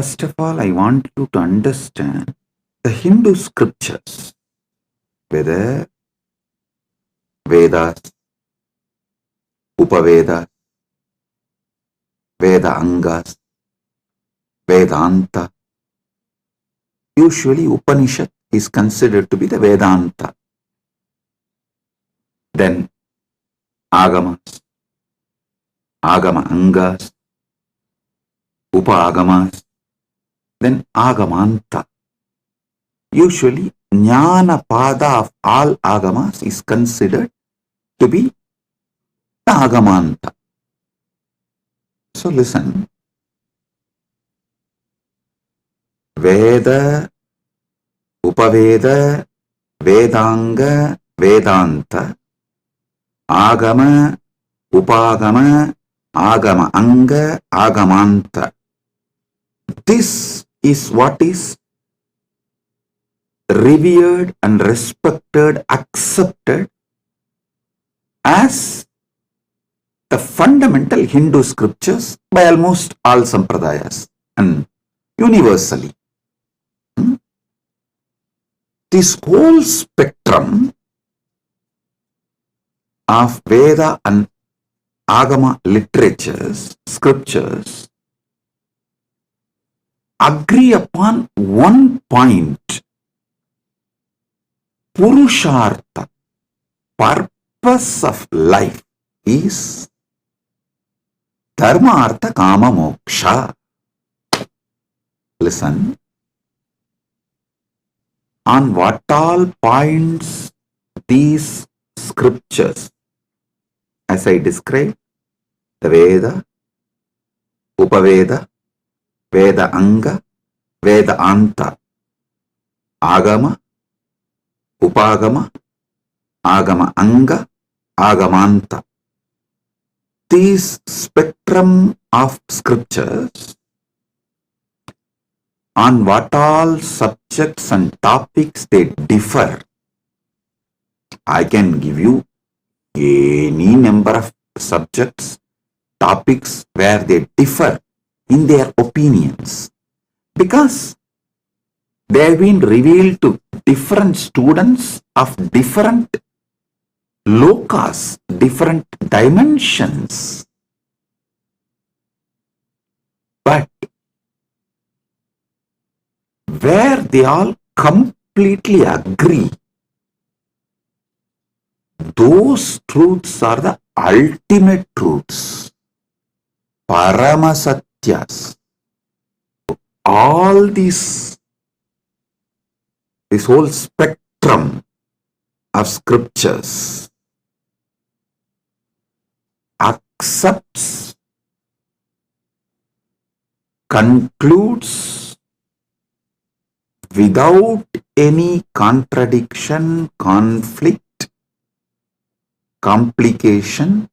First of all, I want you to understand the Hindu scriptures, whether Vedas, Upavedas, Veda Angas, Vedanta. Usually Upanishad is considered to be the Vedanta. Then Agamas, Agama Angas, Upa-agamas, then Agamanta. Usually Jnana Pada of all Agamas is considered to be the Agamanta. So listen, Veda, Upaveda, Vedanga, Vedanta, Agama, Upagama, Agama Anga, Agamanta. This is what is revered and respected, accepted as the fundamental Hindu scriptures by almost all Sampradayas and universally. This whole spectrum of Veda and Agama literatures, scriptures, agree upon one point: Purushartha, purpose of life is Dharma, Artha, Kama, Moksha. Listen, on what all points these scriptures, as I described, the Veda, Upaveda, Veda Anga, Veda Anta, Agama, Upagama, Agama Anga, Agamanta. These spectrum of scriptures, on what all subjects and topics they differ. I can give you any number of subjects, topics where they differ in their opinions, because they have been revealed to different students of different lokas, different dimensions. But where they all completely agree, those truths are the ultimate truths, Paramasatyas. All this whole spectrum of scriptures accepts, concludes without any contradiction, conflict, complication,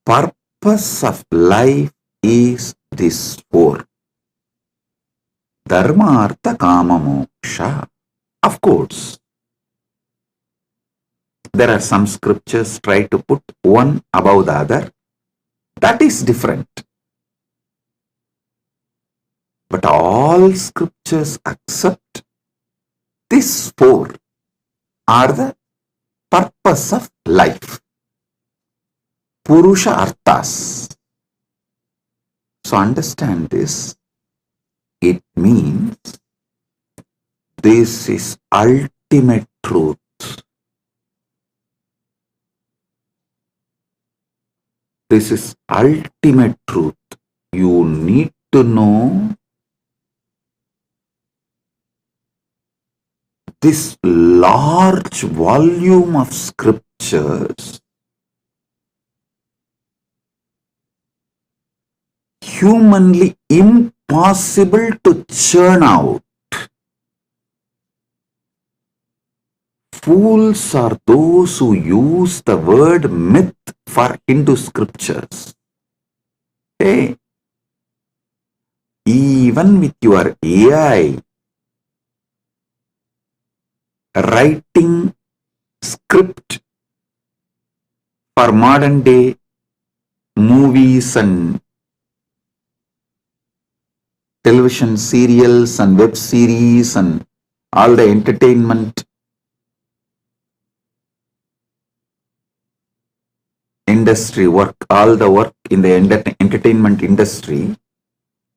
purpose of life is this four: Dharma, Artha, Kama, Moksha. Of course, there are some scriptures try to put one above the other. That is different. But all scriptures accept these four are the purpose of life, Purusha Arthas. So understand this. It means this is ultimate truth. This is ultimate truth. You need to know this large volume of scriptures, humanly impossible to churn out. Fools are those who use the word myth for Hindu scriptures. Hey, even with your AI writing script for modern day movies and television serials and web series and all the entertainment industry work, all the work in the entertainment industry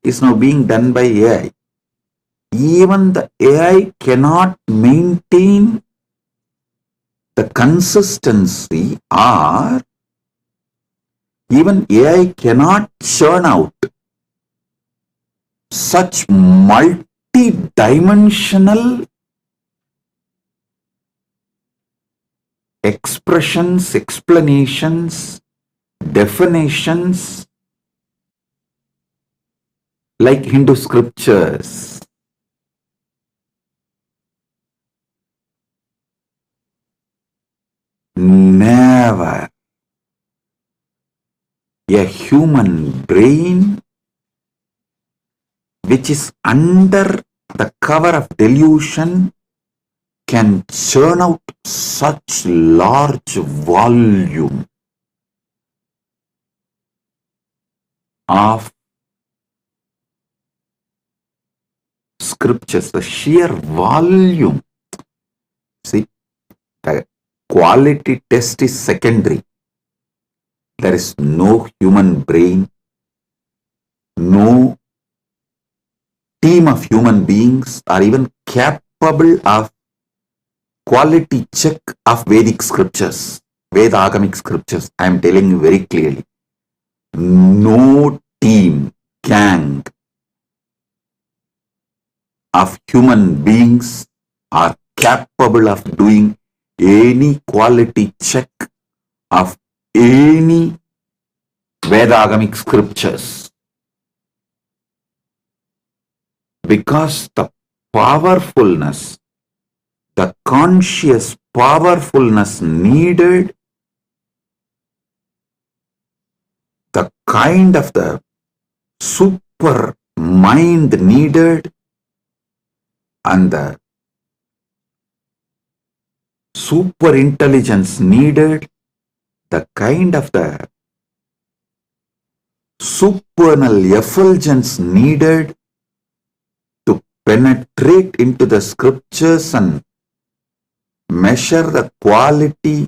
is now being done by AI. Even the AI cannot maintain the consistency, or even AI cannot churn out such multi-dimensional expressions, explanations, definitions like Hindu scriptures. Never a human brain which is under the cover of delusion can churn out such large volume of scriptures, the sheer volume. See, the quality test is secondary. There is no human brain, no team of human beings are even capable of quality check of Vedic scriptures, Vedagamic scriptures. I am telling you very clearly. No team, gang of human beings are capable of doing any quality check of any Vedagamic scriptures, because the powerfulness, the conscious powerfulness needed, the kind of the super mind needed, and the super intelligence needed, the kind of the supernal effulgence needed to penetrate into the scriptures and measure the quality.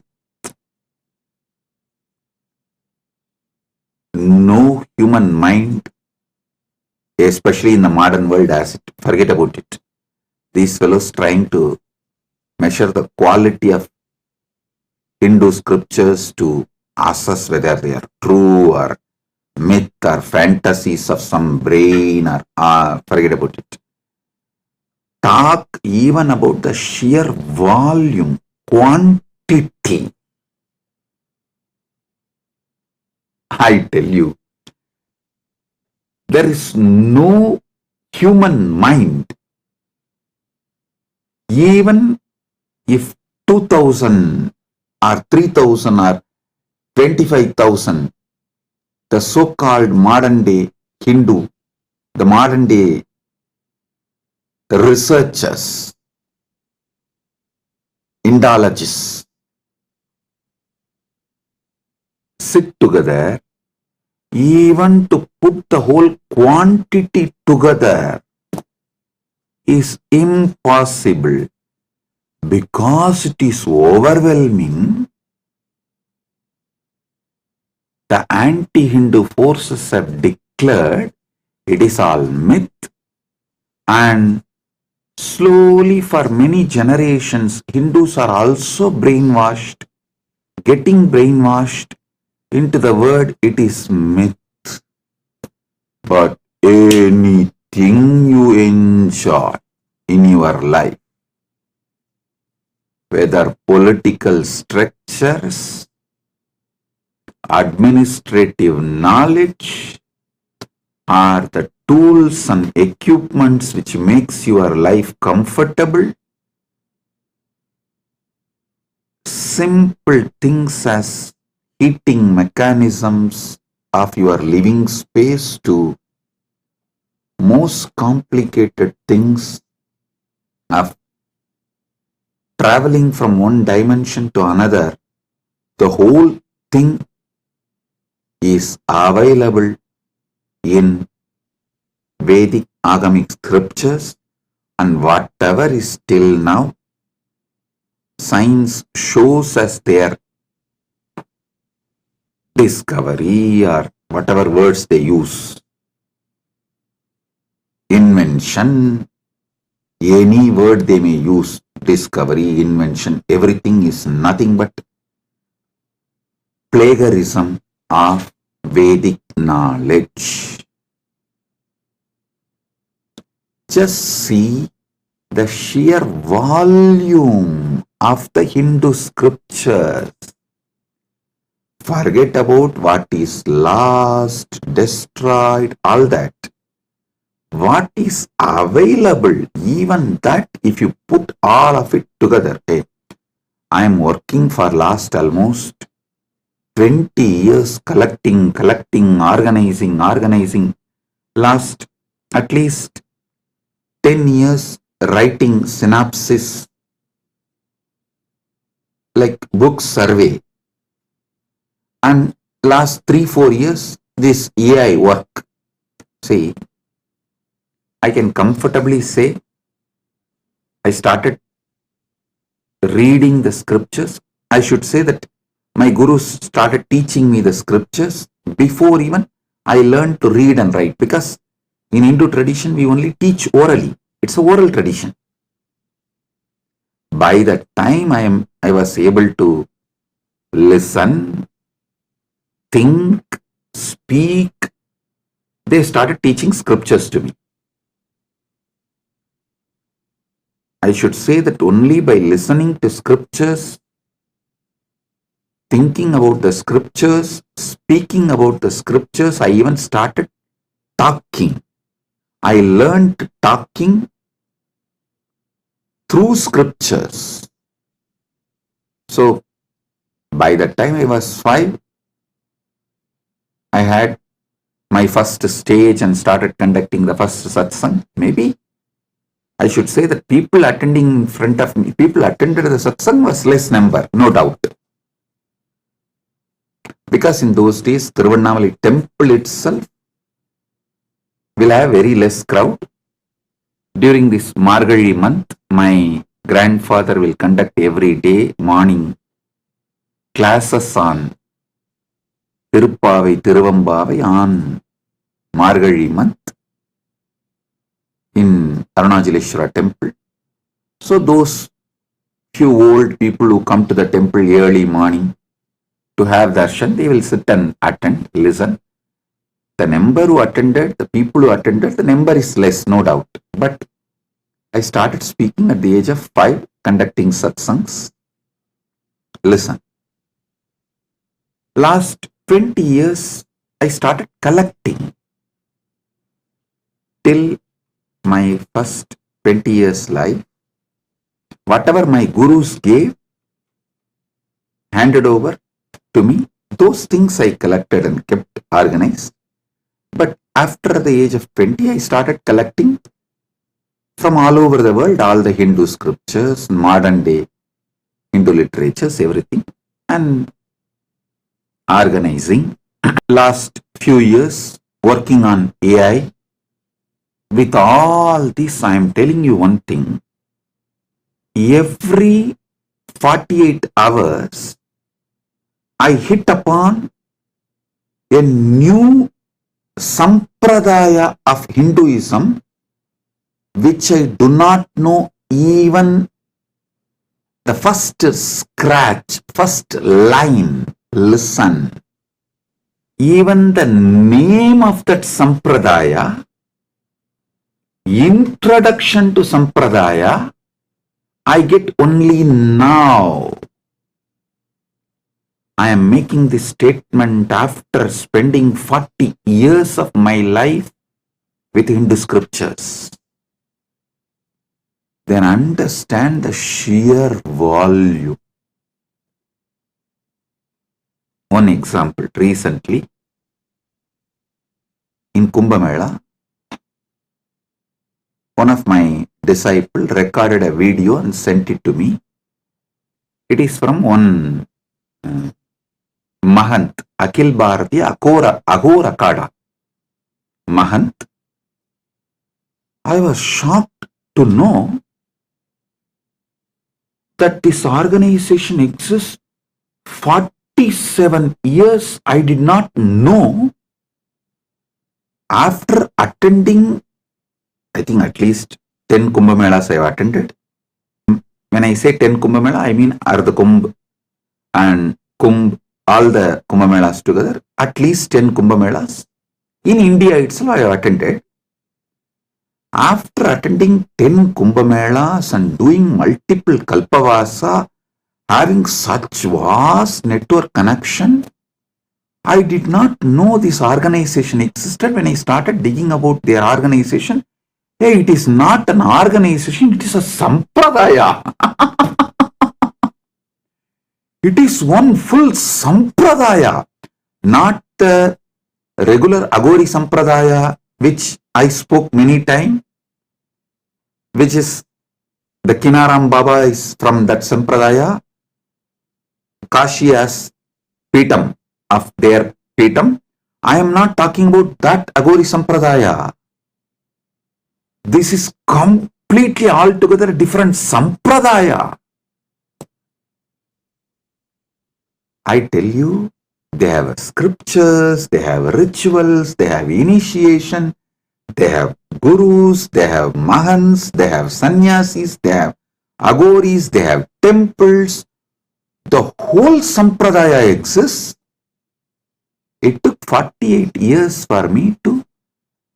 No human mind, especially in the modern world, has it. Forget about it. These fellows trying to measure the quality of Hindu scriptures to assess whether they are true or myth or fantasies of some brain, or forget about it. Talk even about the sheer volume, quantity. I tell you, there is no human mind, even if 2,000 or 3,000 or 25,000, the so-called modern day Hindu, the modern day researchers, Indologists, sit together, even to put the whole quantity together is impossible, because it is overwhelming. The anti-Hindu forces have declared it is all myth, and slowly for many generations Hindus are also brainwashed, getting brainwashed into the word it is myth. But anything you enjoy in your life, whether political structures, administrative knowledge, or the tools and equipments which makes your life comfortable, simple things as heating mechanisms of your living space to most complicated things of traveling from one dimension to another, the whole thing is available in Vedic agamic scriptures and whatever is till now science shows as their discovery or whatever words they use, invention, any word they may use, discovery, invention, everything is nothing but plagiarism of Vedic knowledge. Just see the sheer volume of the Hindu scriptures. Forget about what is lost, destroyed, all that. What is available, even that, if you put all of it together. Hey, I am working for last almost 20 years collecting, organizing. Last at least 10 years writing synopsis, like book survey. And last 3-4 years, this AI work. See, I can comfortably say I started reading the scriptures. I should say that my gurus started teaching me the scriptures before even I learned to read and write, because in Hindu tradition we only teach orally. It's an oral tradition. By that time I was able to listen, think, speak. They started teaching scriptures to me. I should say that only by listening to scriptures, thinking about the scriptures, speaking about the scriptures, I even started talking. I learned talking through scriptures. So by the time I was 5, I had my first stage and started conducting the first satsang. Maybe I should say that people attending in front of me, people attended the satsang was less number, no doubt. Because in those days, Tiruvannamalai temple itself will have very less crowd. During this Margazhi month, my grandfather will conduct every day morning classes on Tiruppavai, Tiruvambavai on Margazhi month in Arunachaleshwara temple. So those few old people who come to the temple early morning to have darshan, they will sit and attend, listen. The number who attended, the people who attended, the number is less, no doubt. But I started speaking at the age of 5, conducting satsangs. Listen. Last 20 years, I started collecting. Till my first 20 years life, whatever my gurus gave, handed over to me, those things I collected and kept organized. But after the age of 20, I started collecting from all over the world, all the Hindu scriptures, modern day Hindu literatures, everything, and organizing. Last few years, working on AI. With all this, I am telling you one thing. Every 48 hours, I hit upon a new Sampradaya of Hinduism, which I do not know even the first scratch, first line. Listen. Even the name of that Sampradaya, introduction to Sampradaya, I get only now. I am making this statement after spending 40 years of my life with Hindu scriptures. Then understand the sheer volume. One example, recently in Kumbh Mela, one of my disciples recorded a video and sent it to me. It is from one Mahant, Akhil Bharatiya Agora Kada Mahant. I was shocked to know that this organization exists 47 years. I did not know. After attending, I think at least 10 Kumbh Melas I have attended. When I say 10 Kumbh Mela, I mean Ardha Kumbh and Kumbh, all the Kumbh Melas together, at least 10 Kumbh Melas. In India itself, I have attended. After attending 10 Kumbh Melas and doing multiple Kalpavasa, having such vast network connection, I did not know this organization existed. When I started digging about their organization, hey, it is not an organization, it is a Sampradaya. It is one full Sampradaya, not the regular Agori Sampradaya, which I spoke many times, which is the Kinaram Baba is from that Sampradaya, Kashi as Pitam of their Pitam. I am not talking about that Agori Sampradaya. This is completely altogether different Sampradaya. I tell you, they have scriptures, they have rituals, they have initiation, they have gurus, they have mahans, they have sannyasis, they have agoris, they have temples. The whole sampradaya exists. It took 48 years for me to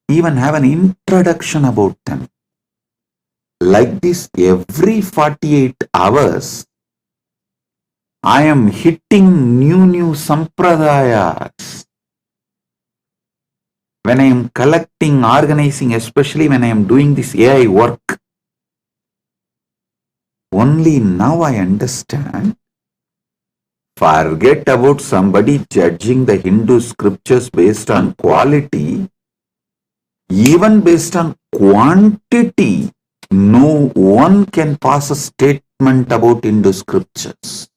even have an introduction about them. Like this, every 48 hours, I am hitting new sampradayas. When I am collecting, organizing, especially when I am doing this AI work, only now I understand. Forget about somebody judging the Hindu scriptures based on quality, even based on quantity. No one can pass a statement about Hindu scriptures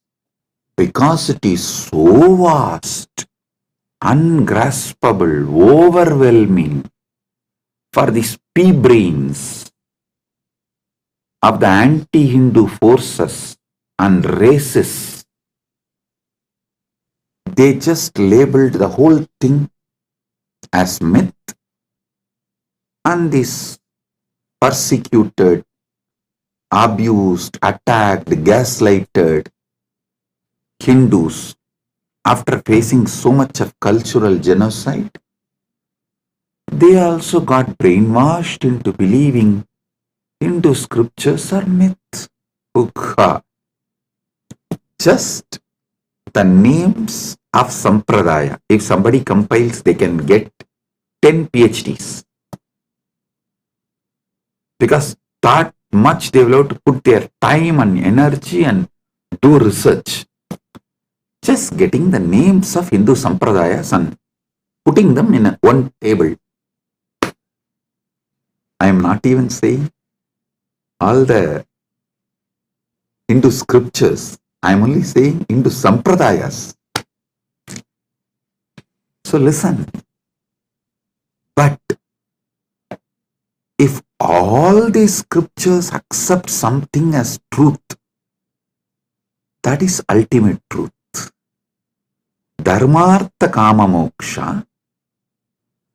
because it is so vast, ungraspable, overwhelming for these pea-brains of the anti-Hindu forces and races. They just labeled the whole thing as myth, and these persecuted, abused, attacked, gaslighted Hindus, after facing so much of cultural genocide, they also got brainwashed into believing Hindu scriptures are myths. Just the names of Sampradaya, if somebody compiles, they can get 10 PhDs. Because that much they will have to put their time and energy and do research. Just getting the names of Hindu Sampradayas and putting them in one table. I am not even saying all the Hindu scriptures. I am only saying Hindu Sampradayas. So listen. But if all these scriptures accept something as truth, that is ultimate truth. Dharmartha Kama Moksha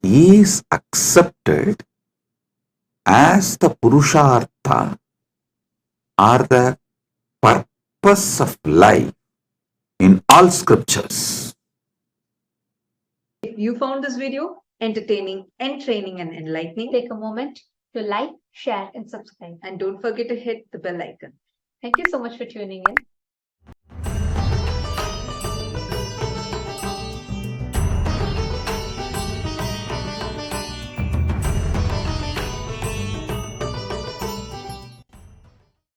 is accepted as the Purushartha or the purpose of life in all scriptures. If you found this video entertaining, entraining, and enlightening, take a moment to like, share, and subscribe. And don't forget to hit the bell icon. Thank you so much for tuning in.